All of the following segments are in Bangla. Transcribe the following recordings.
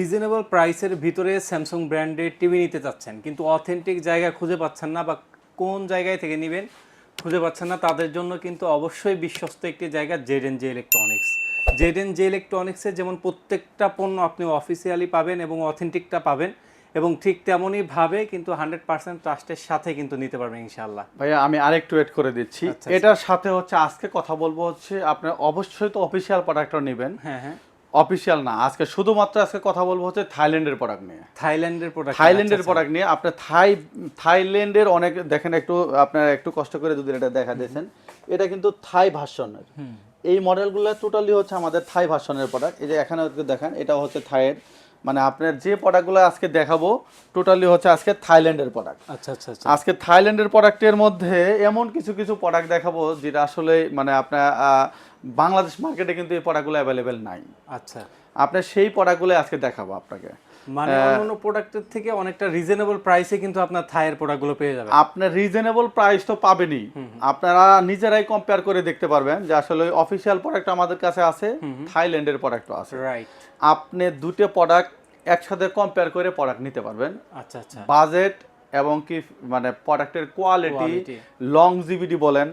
রিজনেবল প্রাইসের ভিতরে স্যামসাং ব্র্যান্ডের টিভি নিতে চাচ্ছেন কিন্তু অথেন্টিক জায়গা খুঁজে পাচ্ছেন না বা কোন জায়গায় থেকে নেবেন খুঁজে পাচ্ছেন না, তাদের জন্য কিন্তু অবশ্যই বিশ্বস্ত একটি জায়গা জেড ইলেকট্রনিক্স। জেড ইলেকট্রনিক্সের যেমন প্রত্যেকটা পণ্য আপনি অফিসিয়ালি পাবেন এবং অথেন্টিকটা পাবেন, এবং ঠিক তেমনইভাবে কিন্তু 100% ট্রাস্টের সাথে কিন্তু নিতে পারবেন ইনশাআল্লাহ। ভাইয়া আমি আরেকটু এড করে দিচ্ছি। আচ্ছা, এটার সাথে হচ্ছে আজকে কথা বলবো হচ্ছে আপনার অবশ্যই তো অফিসিয়াল প্রোডাক্টটা নেবেন। হ্যাঁ হ্যাঁ, অফিসিয়াল না, আজকে শুধুমাত্র আজকে কথা বলবো হচ্ছে থাইল্যান্ডের প্রোডাক্ট নিয়ে। থাইল্যান্ডের প্রোডাক্ট, থাইল্যান্ডের প্রোডাক্ট নিয়ে আপনার থাইল্যান্ডের অনেক দেখেন, একটু আপনারা একটু কষ্ট করে যদি এটা দেখা দিয়েছেন, এটা কিন্তু থাই ভার্সনের। এই মডেলগুলো টোটালি হচ্ছে আমাদের থাই ভার্সনের প্রোডাক্ট। এই যে এখানে দেখেন, এটা হচ্ছে থাইয়ের, মানে আপনার যে প্রোডাক্টগুলো আজকে দেখাবো টোটালি হচ্ছে আজকে থাইল্যান্ডের প্রোডাক্ট। আচ্ছা আচ্ছা আচ্ছা, আজকে থাইল্যান্ডের প্রোডাক্টের মধ্যে এমন কিছু কিছু প্রোডাক্ট দেখাবো যেটা আসলে মানে আপনার বাংলাদেশ মার্কেটে কিন্তু এই প্রোডাক্টগুলো অ্যাভেলেবেল নাই। আচ্ছা, আপনার সেই প্রোডাক্টগুলো আজকে দেখাবো আপনাকে। মানে অন্যান্য প্রোডাক্টের থেকে অনেকটা রিজনেবল প্রাইসে কিন্তু আপনার থাইয়ের প্রোডাক্টগুলো পেয়ে যাবেন। আপনার রিজনেবল প্রাইস তো পাবেনই, আপনারা নিজেরাই কম্পেয়ার করে দেখতে পারবেন যে আসলে অফিসিয়াল প্রোডাক্ট আমাদের কাছে আছে, থাইল্যান্ডের প্রোডাক্টও আছে। রাইট, আপনি দুটো প্রোডাক্ট একসাথে কম্পেয়ার করে প্রোডাক্ট নিতে পারবেন। আচ্ছা আচ্ছা, বাজেট এবং কি মানে প্রোডাক্টের কোয়ালিটি, লংজিভিটি বলেন,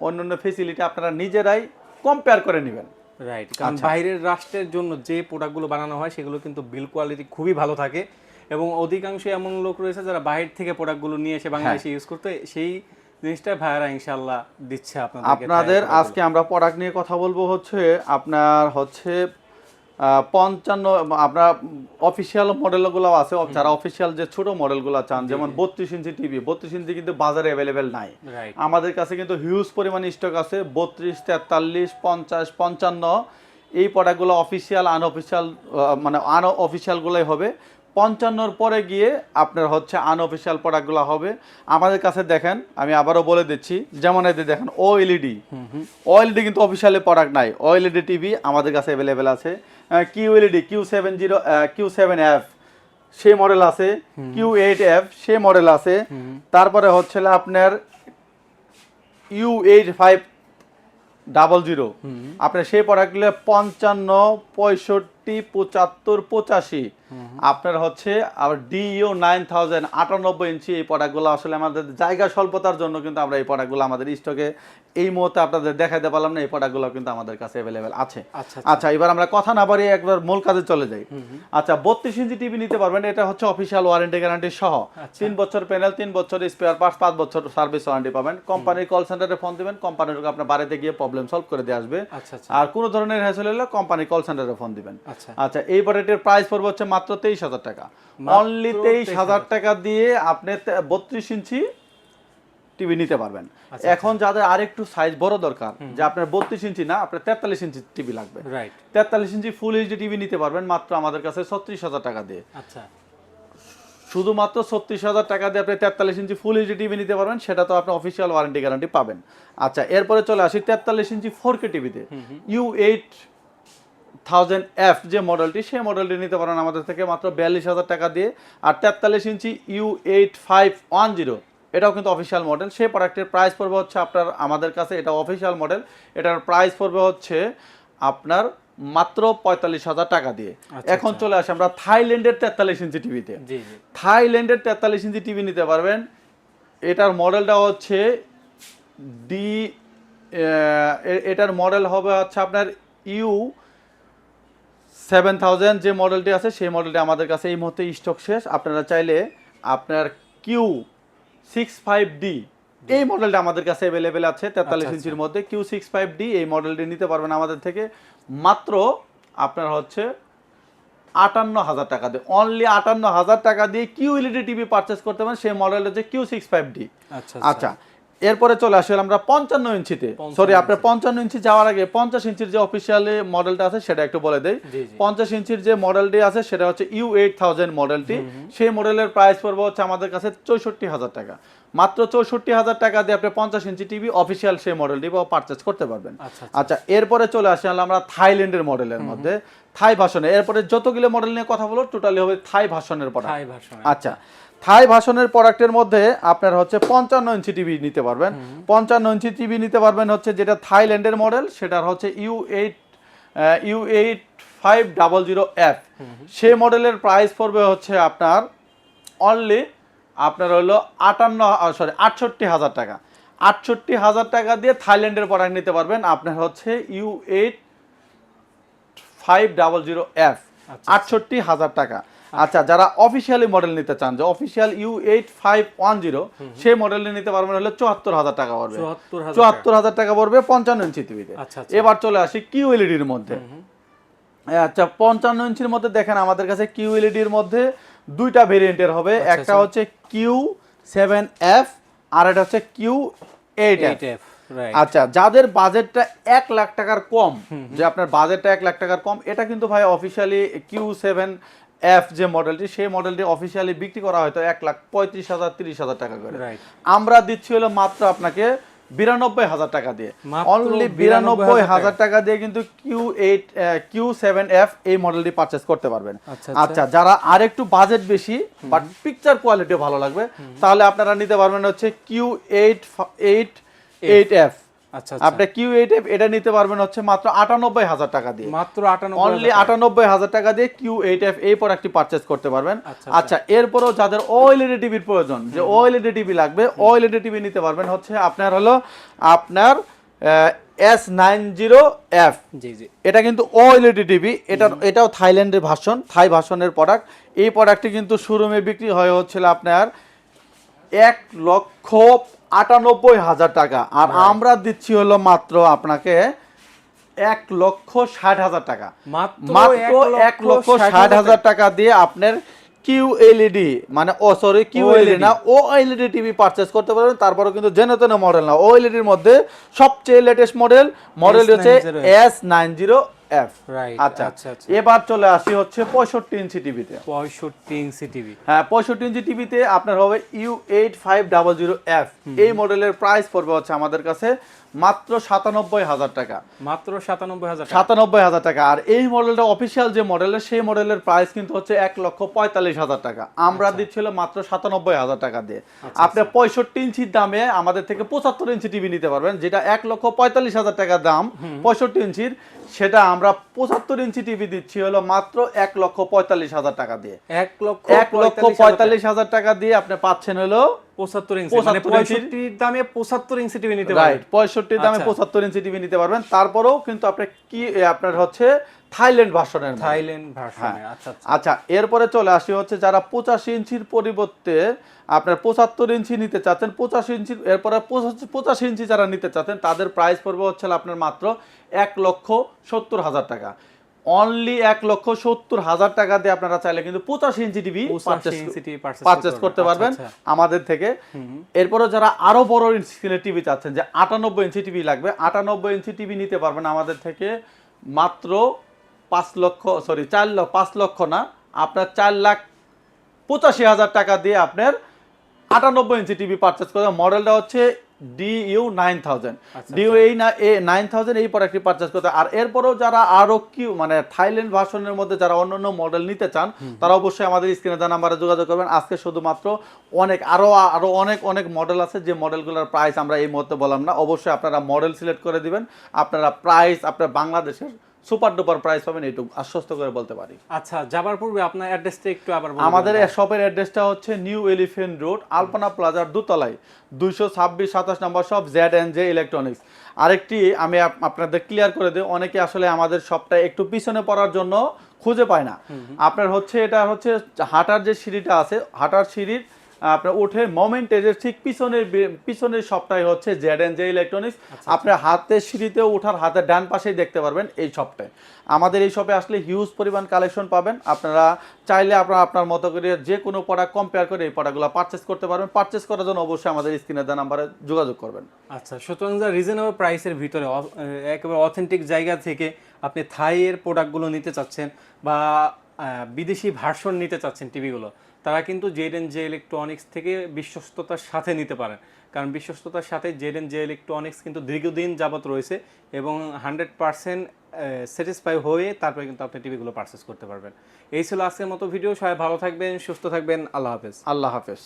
অন্যান্য ফেসিলিটি আপনারা নিজেরাই কম্পেয়ার করে নেবেন। রাইট, কারণ বাইরের রাষ্ট্রের জন্য যে প্রোডাক্টগুলো বানানো হয় সেগুলো কিন্তু বিল কোয়ালিটি খুবই ভালো থাকে, এবং অধিকাংশ এমন লোক রয়েছে যারা বাইরে থেকে প্রোডাক্টগুলো নিয়ে এসে বাংলাদেশে ইউজ করতে, সেই জিনিসটা ভাইয়ারা ইনশাআল্লাহ দিচ্ছে আপনাদের। আজকে আমরা প্রোডাক্ট নিয়ে কথা বলবো হচ্ছে আপনার হচ্ছে 55, আপনার অফিসিয়াল মডেলগুলো আছে, যারা অফিসিয়াল যে ছোট মডেলগুলো চান, যেমন 32 ইঞ্চি টিভি। 32 ইঞ্চি কিন্তু বাজারে অ্যাভেলেবেল নাই, আমাদের কাছে কিন্তু হিউজ পরিমাণে স্টক আছে। 32, 43, 50, 55 এই প্রোডাক্টগুলো অফিসিয়াল, আনঅফিসিয়াল, মানে আনঅফিসিয়ালগুলোই হবে। 55 পরে গিয়ে আপনার হচ্ছে আনঅফিসিয়াল প্রোডাক্টগুলো হবে আমাদের কাছে। দেখেন আমি আবারও বলে দিচ্ছি, যেমন এই দেখেন ওএলইডি কিন্তু অফিসিয়ালি প্রোডাক্ট নাই। ওএলইডি টিভি আমাদের কাছে অ্যাভেলেবেল আছে। কিউএলইডি Q7F সেই মডেল আছে, Q8F সেই মডেল আছে। তারপরে হচ্ছে আপনার U8500 আপনার সেই প্রোডাক্টগুলো 55, 65, 75, 85 আপনার হচ্ছে। আর DU 9000 98 ইঞ্চি এই প্রোডাক্টগুলো আসলে আমাদের জায়গা স্বল্পতার জন্য কিন্তু আমরা এই প্রোডাক্টগুলো আমাদের স্টকে এই মুহূর্তে আপনাদের দেখাতে পারলাম না। এই প্রোডাক্টগুলো কিন্তু আমাদের কাছে অ্যাভেলেবেল আছে। আচ্ছা, এবার আমরা কথা না বাড়িয়ে একবার মূল কাজে চলে যাই। আচ্ছা, 32 ইঞ্চি টিভি নিতে পারবেন। এটা হচ্ছে অফিসিয়াল ওয়ারেন্টি গ্যারান্টি সহ, 3 বছর প্যানেল, 3 বছর স্পেয়ার পার্টস, 5 বছর সার্ভিস ওয়ারেন্টি পাবেন। কোম্পানির কল সেন্টারে ফোন দিবেন, কোম্পানির আপনার বাড়িতে গিয়ে প্রবলেম সলভ করে দিয়ে আসবে। আর কোনো ধরনের হ্যাসেল হলে কোম্পানির কল সেন্টারে ফোন দিবেন। আচ্ছা, এই প্রোডাক্টের প্রাইস পড়বে হচ্ছে মাত্র 23,000 টাকা। অনলি 23,000 টাকা দিয়ে আপনি 32 ইঞ্চি টিভি নিতে পারবেন। এখন যাদের আরেকটু সাইজ বড় দরকার, যে আপনার 32 ইঞ্চি না, আপনার 43 ইঞ্চি টিভি লাগবে, 43 ইঞ্চি ফুল এইচডি টিভি নিতে পারবেন মাত্র আমাদের কাছে 36,000 টাকা দিয়ে। আচ্ছা, শুধুমাত্র 36,000 টাকা দিয়ে আপনি 43 ইঞ্চি ফুল এইচডি টিভি নিতে পারবেন, সেটা তো আপনি অফিসিয়াল ওয়ারেন্টি গ্যারান্টি পাবেন। আচ্ছা, এরপরে চলে আসি 43 ইঞ্চি 4K টিভিতে। U8000F যে মডেলটি, সেই মডেলটি নিতে পারেন আমাদের থেকে মাত্র 42,000 টাকা দিয়ে। আর 43 ইঞ্চি U8510 এটাও কিন্তু অফিসিয়াল মডেল। সেই প্রোডাক্টের প্রাইস পড়বে হচ্ছে আপনার আমাদের কাছে, এটা অফিসিয়াল মডেল, এটার প্রাইস পড়বে হচ্ছে আপনার মাত্র 45,000 টাকা দিয়ে। এখন চলে আসে আমরা থাইল্যান্ডের 43 ইঞ্চি টিভিতে। থাইল্যান্ডের 43 ইঞ্চি টিভি নিতে পারবেন। এটার মডেলটা হচ্ছে এটার মডেল হবে হচ্ছে আপনার U7000 যে মডেলটি আছে, সেই মডেলটি আমাদের কাছে এই মুহূর্তে স্টক শেষ। আপনারা চাইলে আপনার Q65D এই মডেলটা আমাদের কাছে অ্যাভেলেবেল আছে 43 ইঞ্চির মধ্যে। Q65D এই মডেলটি নিতে পারবেন আমাদের থেকে মাত্র আপনার হচ্ছে 58,000 টাকা দিয়ে। অনলি 58,000 টাকা দিয়ে QLED টিভি পারচেস করতে পারেন। সেই মডেল হচ্ছে Q65D। আচ্ছা, এরপরে চলে আসি আমরা 55 ইঞ্চিতে। সরি, আপনার 55 ইঞ্চি যাওয়ার আগে 50 ইঞ্চির যে অফিসিয়াল মডেলটা আছে সেটা একটু বলে দেই। 50 ইঞ্চির যে মডেলটি আছে সেটা হচ্ছে U8000 মডেলটি। সেই মডেলের প্রাইস পড়বে হচ্ছে আমাদের কাছে 64,000 টাকা। মাত্র 64,000 টাকা দিয়ে আপনি 50 ইঞ্চি টিভি অফিসিয়াল সেই মডেলটি পারচেস করতে পারবেন। আচ্ছা, এরপরে চলে আসি আমরা থাইল্যান্ডের মডেলের মধ্যে, থাই ভার্সনে। এরপরে যতগুলো মডেল নিয়ে কথা বলবো টোটালি হবে থাই ভার্সনের প্রোডাক্ট। আচ্ছা, থাই ভার্সনের প্রোডাক্টের মধ্যে আপনার হচ্ছে 55 ইঞ্চি টিভি নিতে পারবেন। 55 ইঞ্চি টিভি নিতে পারবেন হচ্ছে যেটা থাইল্যান্ডের মডেল, সেটার হচ্ছে U8500F, সেই মডেলের প্রাইস পড়বে হচ্ছে আপনার অনলি আপনার হলো 68,000 টাকা। 68,000 টাকা দিয়ে থাইল্যান্ডের প্রোডাক্ট নিতে পারবেন। আপনার হচ্ছে U8500F, 68,000 টাকা। আচ্ছা, যারা অফিসিয়ালি মডেল নিতে চান, যে অফিসিয়াল U8510, সেই মডেলটি নিতে পারবেন হলে 74,000 টাকা পড়বে। 74,000 টাকা পড়বে 55 ইঞ্চি টিভিতে। এবার চলে আসি QLED-র মধ্যে। আচ্ছা, 55 ইঞ্চির মধ্যে দেখেন আমাদের কাছে QLED-র মধ্যে দুইটা ভেরিয়েন্টের হবে। একটা হচ্ছে Q7F আর এটা হচ্ছে Q8F। আচ্ছা, যাদের বাজেটটা 1 লাখ টাকার কম, যে আপনার বাজেটটা 1 লাখ টাকার কম, এটা কিন্তু ভাই অফিসিয়ালি Q7F যে মডেলটি, সেই মডেলটি অফিসিয়ালি বিক্রি করা হয়তো 1,35,000 30,000 টাকা করে। আমরা দিচ্ছি হলো মাত্র আপনাকে 92,000 টাকা দিয়ে, অনলি 92,000 টাকা দিয়ে কিন্তু Q7F এই মডেলটি পারচেজ করতে পারবেন। আচ্ছা, যারা আরেকটু বাজেট বেশি বাট পিকচার কোয়ালিটি ভালো লাগবে, তাহলে আপনারা নিতে পারবেন হচ্ছে Q8F। আচ্ছা, আপনি Q8F এটা নিতে পারবেন হচ্ছে মাত্র 98,000 টাকা দিয়ে, মাত্র অনলি 98,000 টাকা দিয়ে Q8F এই প্রোডাক্টটি পারচেজ করতে পারবেন। আচ্ছা, এরপরও যাদের OLED টিভির প্রয়োজন, যে OLED টিভি লাগবে, OLED টিভি নিতে পারবেন হচ্ছে আপনার হলো আপনার S90F। এটা কিন্তু OLED টিভি, এটাও থাইল্যান্ডের ভার্সন, থাই ভার্সনের প্রোডাক্ট। এই প্রোডাক্টটি কিন্তু শোরুমে বিক্রি হয় হচ্ছিল আপনার 1,98,000 টাকা, আর আমরা দিচ্ছি হলো মাত্র আপনাকে 1,60,000 টাকা, মাত্র 1,60,000 টাকা দিয়ে আপনার QLED মানে QLED না, OLED টিভি পারচেজ করতে পারবেন। তারপরে কিন্তু যেন তেন মডেল না, OLED এর মধ্যে সবচেয়ে লেটেস্ট মডেল হচ্ছে S90F। আচ্ছা, এবার চলে আসি হচ্ছে 65 ইঞ্চি টিভিতে। 65 ইঞ্চি টিভি, হ্যাঁ, 65 ইঞ্চি টিভিতে আপনার হবে U8500F। এই মডেলের প্রাইস পড়বে হচ্ছে আমাদের কাছে মাত্র 97,000 টাকা, মাত্র 97,000 টাকা। আর এই মডেলটা অফিসিয়াল যে মডেলের, সেই মডেলের প্রাইস কিন্তু হচ্ছে 1,45,000 টাকা। আমরা দিচ্ছিল মাত্র 97,000 টাকা দিয়ে। আপনি 65 ইঞ্চির দামে আমাদের থেকে 75 ইঞ্চি টিভি নিতে পারবেন, যেটা 1,45,000 টাকা দাম 65 ইঞ্চির, সেটা আমরা 75 ইঞ্চি টিভি দিচ্ছি হলো মাত্র 1,45,000 টাকা দিয়ে। 1,45,000 টাকা দিয়ে আপনি পাচ্ছেন হলো 75 ইঞ্চি, মানে 65 দামে 75 ইঞ্চি টিভি নিতে পারবেন। 65 দামে 75 ইঞ্চি টিভি নিতে পারবেন। তারপরেও কিন্তু আপনি আপনার হচ্ছে থাইল্যান্ড ভার্সনের, আচ্ছা, এরপরে চলে আসি হচ্ছে যারা 85 ইঞ্চির পরিবর্তে আপনার 75 ইঞ্চি নিতে চাচ্ছেন, 85 ইঞ্চি এরপরে 85 ইঞ্চি যারা নিতে চাচ্ছেন, তাদের প্রাইস পড়বে হচ্ছে আপনার মাত্র 1,70,000 টাকা, অনলি 1,70,000 টাকা দিয়ে আপনারা চাইলে কিন্তু 85 ইঞ্চি টিভি পারচেজ করতে পারবেন আমাদের থেকে। এরপরে যারা আরো বড় স্ক্রিনের টিভি চাচ্ছেন, যে 98 ইঞ্চি টিভি লাগবে, 98 ইঞ্চি টিভি নিতে পারবেন আমাদের থেকে মাত্র 5 লক্ষ না, আপনার 4,85,000 টাকা দিয়ে আপনার 98 ইঞ্চি টিভি পারচেজ করবেন। মডেলটা হচ্ছে DU9000, DU9000 এই প্রোডাক্টটি পারচেজ করতে। আর এরপরেও যারা আরো মানে থাইল্যান্ড ভার্সনের মধ্যে যারা অন্যান্য মডেল নিতে চান, তারা অবশ্যই আমাদের স্ক্রিনে দেওয়া নাম্বারে যোগাযোগ করবেন। আজকে শুধুমাত্র আরো অনেক মডেল আছে, যে মডেলগুলোর প্রাইস আমরা এই মুহূর্তে বললাম না। অবশ্যই আপনারা মডেল সিলেক্ট করে দিবেন, আপনারা প্রাইস আপনার বাংলাদেশের সুপার ডুপার প্রাইস পাবেন, এইটুকু আশ্বস্ত করে বলতে পারি। আচ্ছা, যাবার পূর্বে আপনার অ্যাড্রেসটা একটু আবার বলুন। আমাদের শপের অ্যাড্রেসটা হচ্ছে নিউ এলিফ্যান্ট রোড, আলপনা প্লাজার দোতলায়, 226-27 নম্বর শপ, Z&J ইলেকট্রনিক্স। আরেকটি আমি আপনাদের ক্লিয়ার করে দিই, অনেকে আসলে আমাদের শপটা একটু পিছনে পড়ার জন্য খুঁজে পায় না। আপনার হচ্ছে এটা হচ্ছে হাঁটার যে সিঁড়িটা আছে, হাঁটার সিঁড়ির আপনার উঠে মোমেন্টেজের ঠিক পিছনের শপটাই হচ্ছে Z&J ইলেকট্রনিক্স। আপনার হাতের সিঁড়িতে ওঠার হাতের ডান পাশেই দেখতে পারবেন এই শপটায়। আমাদের এই শপে আসলে হিউজ পরিমাণ কালেকশন পাবেন। আপনারা চাইলে আপনার মতো করে যে কোনো প্রোডাক্ট কম্পেয়ার করে এই প্রোডাক্টগুলো পারচেস করতে পারবেন। পারচেস করার জন্য অবশ্যই আমাদের স্ক্রিনে দেওয়া নাম্বারে যোগাযোগ করবেন। আচ্ছা, সুতরাং রিজনেবল প্রাইসের ভিতরে একেবারে অথেন্টিক জায়গা থেকে আপনি থাইয়ের প্রোডাক্টগুলো নিতে চাচ্ছেন বা বিদেশি ভার্সন নিতে চাচ্ছেন টিভিগুলো, তারা কিন্তু Z&J ইলেকট্রনিক্স থেকে বিশ্বস্ততার সাথে নিতে পারেন। কারণ বিশ্বস্ততার সাথে Z&J ইলেকট্রনিক্স কিন্তু দীর্ঘদিন যাবত রয়েছে এবং 100% স্যাটিসফাই হয়ে তারপরে কিন্তু আপনি টিভিগুলো পারচেস করতে পারবেন। এই ছিল আজকের মতো ভিডিও। সবাই ভালো থাকবেন, সুস্থ থাকবেন। আল্লাহ হাফেজ।